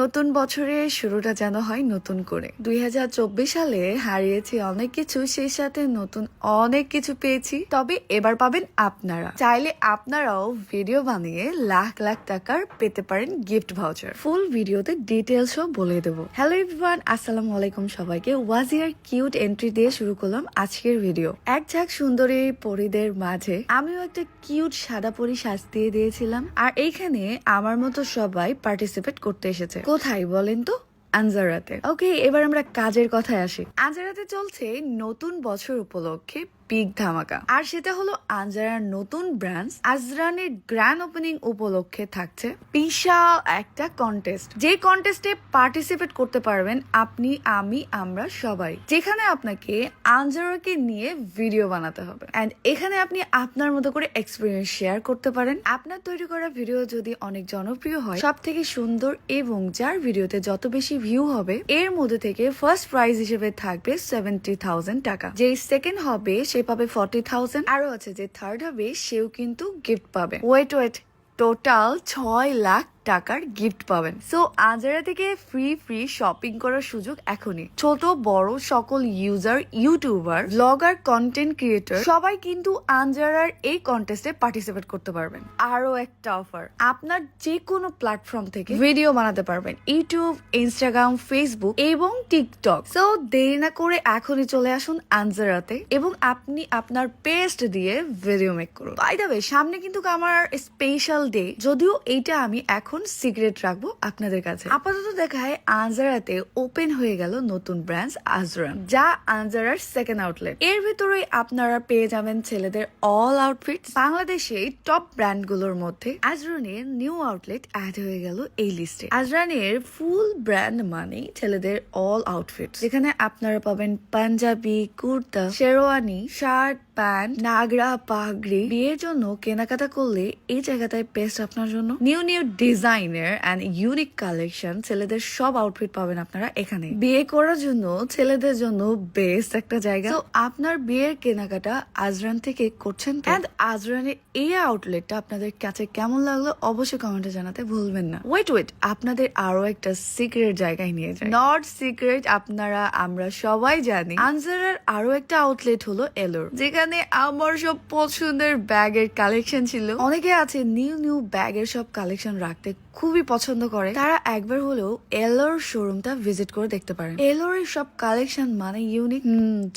নতুন বছরের শুরুটা যেন হয় নতুন করে। 2024 সালে হারিয়েছি অনেক কিছু, সেই সাথে নতুন অনেক কিছু পেয়েছি। তবে এবার পাবেন আপনারা। চাইলে আপনারাও ভিডিও বানিয়ে লাখ লাখ টাকার পেতে পারেন গিফট ভাউচার। ফুল ভিডিওতে ডিটেলসও বলে দেবো। হ্যালো এভরিওয়ান, আসসালামু আলাইকুম সবাইকে। ওয়াজিয়ার কিউট এন্ট্রি দিয়ে শুরু করলাম আজকের ভিডিও। এক ঝাঁক সুন্দরী পরীদের মাঝে আমিও একটা কিউট সাদা পরী সাজ দিয়ে দিয়েছিলাম, আর এইখানে আমার মতো সবাই পার্টিসিপেট করতে এসেছে। কোথায় বলেন তো? আনজারাতে। ওকে, এবার আমরা কাজের কথায় আসি। আনজারাতে চলছে নতুন বছর উপলক্ষে বিগ ধামাকা, আর সেটা হলো আনজারার নতুন ব্রাঞ্চ আজরানের গ্র্যান্ড ওপেনিং উপলক্ষে থাকছে বিশাল একটা কন্টেস্ট। যে কন্টেস্টে পার্টিসিপেট করতে পারবেন আপনি, আমি, আমরা সবাই, যেখানে আপনাকে আনজারাকে নিয়ে ভিডিও বানাতে হবে। এন্ড এখানে আপনি আপনার মতো করে এক্সপিরিয়েন্স শেয়ার করতে পারেন। আপনার তৈরি করা ভিডিও যদি অনেক জনপ্রিয় হয়, সব থেকে সুন্দর এবং যার ভিডিওতে যত বেশি ভিউ হবে, এর মধ্যে থেকে ফার্স্ট প্রাইজ হিসেবে থাকবে 70,000 টাকা। যে সেকেন্ড হবে সে পাবে 40,000, আরো আছে যে থার্ড হবে সেও কিন্তু গিফট পাবে। ওয়েট, টোটাল 6 লাখ টাকার গিফট পাবেন। সো আনজারা থেকে ফ্রি শপিং করার সুযোগ এখনই। ছোট বড় সকল user, YouTuber, blogger, content creator সবাই কিন্তু আনজারার এই কন্টেস্টে পার্টিসিপেট করতে পারবেন। আরো একটা অফার, আপনার যে কোনো প্ল্যাটফর্ম থেকে ভিডিও বানাতে পারবেন, ইউটিউব, ইনস্টাগ্রাম, ফেসবুক এবং টিকটক। সো দেরি না করে এখনই চলে আসুন আনজারাতে এবং আপনি আপনার বেস্ট দিয়ে ভিডিও মেক করুন। বাই দ্য ওয়ে, সামনে কিন্তু আমার স্পেশাল ডে, যদিও এইটা আমি এখন সিক্রেট রাখবো আপনাদের কাছে। আপাতত দেখায় আনজারাতে ওপেন হয়ে গেল নতুন ব্রাঞ্চ আজরান, যা আনজারার সেকেন্ড আউটলেট। এর ভিতরে আপনারা পেয়ে যাবেন ছেলেদের অল আউটফিট। বাংলাদেশে টপ ব্র্যান্ড গুলোর মধ্যে আজরানের নিউ আউটলেট অ্যাড হয়ে গেল এই লিস্টে। আজরানের ফুল ব্র্যান্ড মানে ছেলেদের অল আউটফিট, যেখানে আপনারা পাবেন পাঞ্জাবি, কুর্তা, শেরওয়ানি, শার্ট, প্যান্ট, নাগরা, পাগড়ি। বিয়ের জন্য কেনাকাটা করলে এই জায়গাটায় বেস্ট আপনার জন্য। New designer and unique collection, ছেলেদের সব আউটফিট পাবেন আপনারা এখানে। বিয়ে করার জন্য ছেলেদের জন্য বেস্ট একটা জায়গা। তো আপনার বিয়ের কেনাকাটা আজরান থেকে করছেন তো? এন্ড আজরানের এই আউটলেটটা আপনাদের কাছে কেমন লাগলো অবশ্যই কমেন্টে জানাতে ভুলবেন না। ওয়েট, আপনাদের আরো একটা সিক্রেট জায়গায় নিয়ে যায়। নট সিক্রেট, আপনারা আমরা সবাই জানি আনজারার আরো একটা আউটলেট হলো এলোর, যেখানে আমার সব পছন্দের ব্যাগের কালেকশন ছিল। অনেকে আছে নিউ ব্যাগের সব কালেকশন রাখতে খুবই পছন্দ করে, তারা একবার হলেও এলোর শোরুমটা ভিজিট করে দেখতে পারেন। এলোরের সব কালেকশন মানে ইউনিক,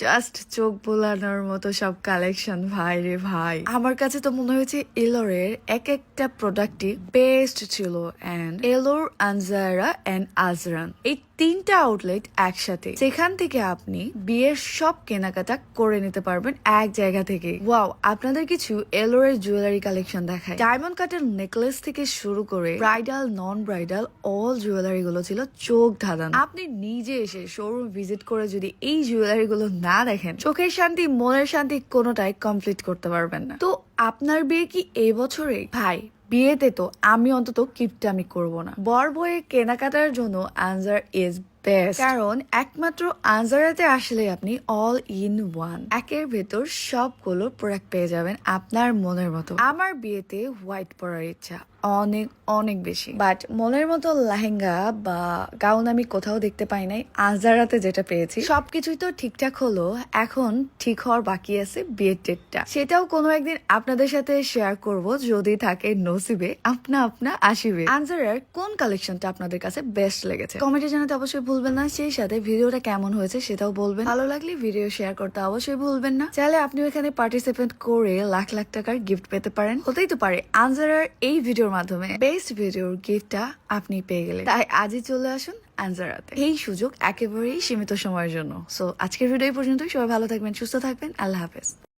জাস্ট চোখ বোলানোর মতো সব কালেকশন। ভাই রে ভাই, আমার কাছে তো মনে হয়েছে এলোরের এক একটা প্রোডাক্টই বেস্ট ছিল। এন্ড এলোর, আনজারা এন্ড আজরান, এই তিনটা আউটলেট একসাথে, সেখান থেকে আপনি বিয়ের সব কেনাকাটা করে নিতে পারবেন এক জায়গা থেকে। ওয়াও, আপনাদের কিছু এলোরের জুয়েলারি কালেকশন দেখায়। ডায়মন্ড কাটের নেকলেস থেকে শুরু করে ব্রাইডাল, নন ব্রাইডাল অল জুয়েলারি গুলো ছিল চোখ ধাঁধানো। আপনি নিজে এসে শোরুম ভিজিট করে যদি এই জুয়েলারি গুলো না দেখেন, চোখের শান্তি, মনের শান্তি কোনোটাই কমপ্লিট করতে পারবেন না। তো আপনার বিয়ে কি এই বছরে? ভাই, বিয়েতে তো আমি অন্তত কিপটামি করবো না। বর বইয়ের কেনাকাটার জন্য আনজার ইজ বেস্ট, কারণ একমাত্র আনজারাতে আসলে আপনি অল ইন ওয়ান, একের ভেতর সবগুলো প্রোডাক্ট পেয়ে যাবেন আপনার মনের মতো। আমার বিয়েতে হোয়াইট পরার ইচ্ছা অনেক বেশি, বাট মনের মতো লেহেঙ্গা বা গাউন আমি কোথাও দেখতে পাই নাই। আনজারাতে যেটা পেয়েছি সবকিছুই তো ঠিকঠাক হলো, এখন ঠিক হওয়ার বাকি আছে বিয়ের ডেটটা। সেটাও কোনো একদিন আপনাদের সাথে শেয়ার করব, যদি থাকে নসিবে, আপনা আসিবে। আনজারার কোন কালেকশনটা আপনাদের কাছে বেস্ট লেগেছে কমেন্টে জানাতে অবশ্যই ভুলবেন না। সেই সাথে ভিডিওটা কেমন হয়েছে সেটাও বলবেন। ভালো লাগলে ভিডিও শেয়ার করতে অবশ্যই ভুলবেন না। চাইলে আপনিও এখানে পার্টিসিপেট করে লাখ লাখ টাকার গিফট পেতে পারেন। হতেই তো পারে আনজারার এই ভিডিওর মাধ্যমে বেস্ট ভিডিওর গিফটটা আপনি পেয়ে গেলেন। তাই আজই চলে আসুন আনজারাতে। এই সুযোগ একেবারেই সীমিত সময়ের জন্য। সো আজকের ভিডিও এই পর্যন্তই। সবাই ভালো থাকবেন, সুস্থ থাকবেন। আল্লাহ হাফেজ।